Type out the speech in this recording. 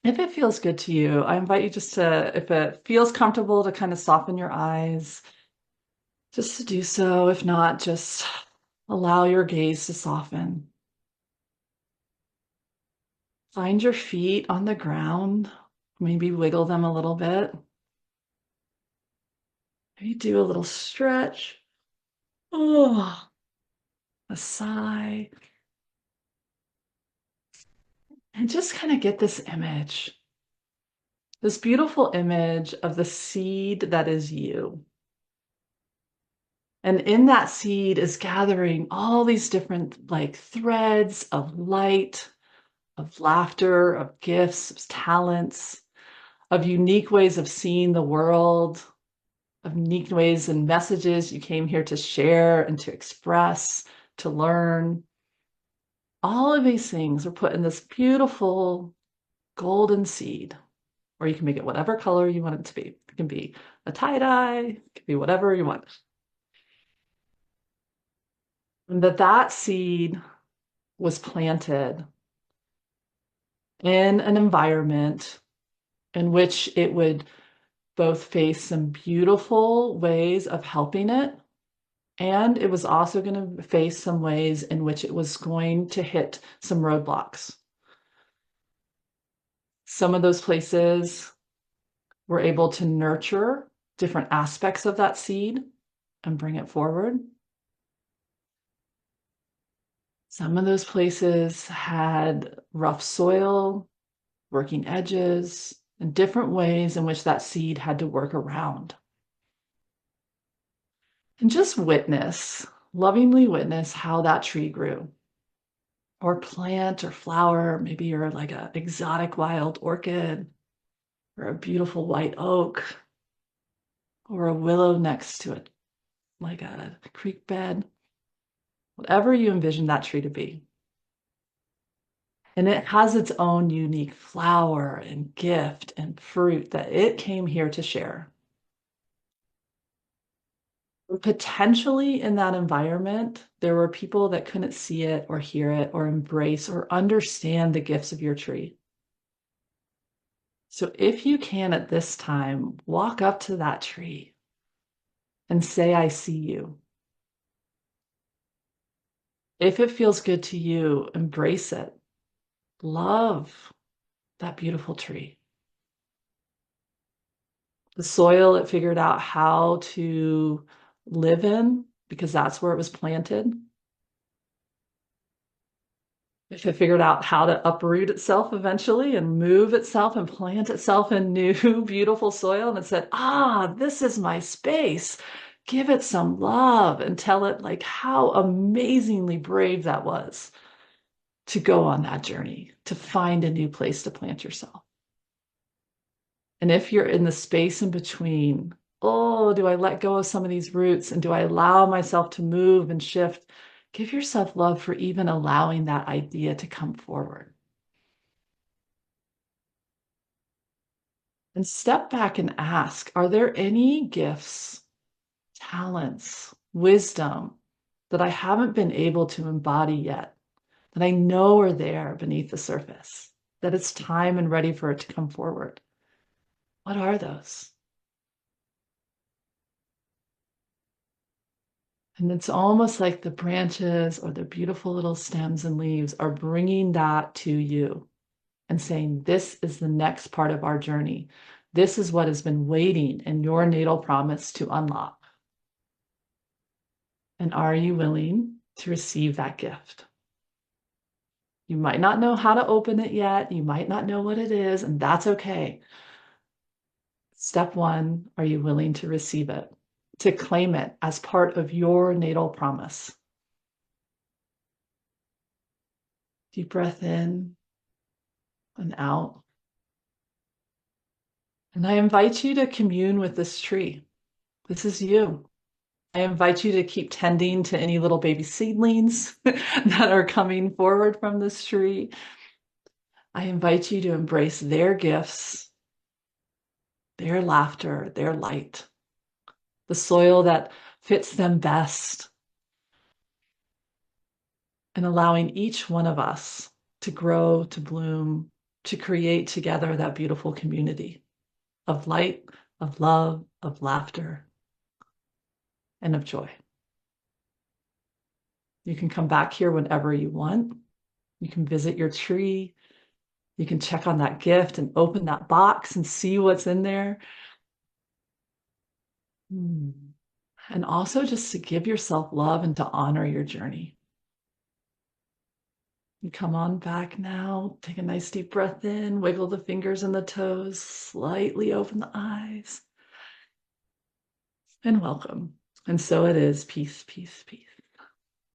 If it feels good to you, I invite you just to, if it feels comfortable, to kind of soften your eyes, just to do so. If not, just allow your gaze to soften. Find your feet on the ground, maybe wiggle them a little bit. Maybe do a little stretch. Oh, a sigh. And just kind of get this beautiful image of the seed that is you. And in that seed is gathering all these different like threads of light, of laughter, of gifts, of talents, of unique ways of seeing the world, of unique ways and messages you came here to share and to express, to learn. All of these things are put in this beautiful golden seed, or you can make it whatever color you want it to be. It can be a tie-dye, it can be whatever you want. And that seed was planted in an environment in which it would both face some beautiful ways of helping it, and it was also going to face some ways in which it was going to hit some roadblocks. Some of those places were able to nurture different aspects of that seed and bring it forward. Some of those places had rough soil, working edges, and different ways in which that seed had to work around. And just witness, lovingly witness how that tree grew, or plant or flower. Maybe you're like an exotic wild orchid, or a beautiful white oak, or a willow next to it, like a creek bed, whatever you envision that tree to be. And it has its own unique flower and gift and fruit that it came here to share. Potentially in that environment, there were people that couldn't see it or hear it or embrace or understand the gifts of your tree. So if you can at this time, walk up to that tree and say, I see you. If it feels good to you, embrace it. Love that beautiful tree. The soil it figured out how to live in because that's where it was planted. If it figured out how to uproot itself eventually and move itself and plant itself in new, beautiful soil, and it said, this is my space. Give it some love and tell it like how amazingly brave that was to go on that journey, to find a new place to plant yourself. And if you're in the space in between, oh, do I let go of some of these roots and do I allow myself to move and shift? Give yourself love for even allowing that idea to come forward. And step back and ask, are there any gifts, talents, wisdom that I haven't been able to embody yet, that I know are there beneath the surface, that it's time and ready for it to come forward? What are those? And it's almost like the branches or the beautiful little stems and leaves are bringing that to you and saying, this is the next part of our journey. This is what has been waiting in your natal promise to unlock. And are you willing to receive that gift? You might not know how to open it yet. You might not know what it is, and that's okay. Step one, are you willing to receive it, to claim it as part of your natal promise? Deep breath in and out. And I invite you to commune with this tree. This is you. I invite you to keep tending to any little baby seedlings that are coming forward from this tree. I invite you to embrace their gifts, their laughter, their light, the soil that fits them best, and allowing each one of us to grow, to bloom, to create together that beautiful community of light, of love, of laughter, and of joy. You can come back here whenever you want. You can visit your tree. You can check on that gift and open that box and see what's in there. And also just to give yourself love and to honor your journey. You come on back now. Take a nice deep breath in, wiggle the fingers and the toes, slightly open the eyes, and welcome. And so it is. Peace, peace, peace.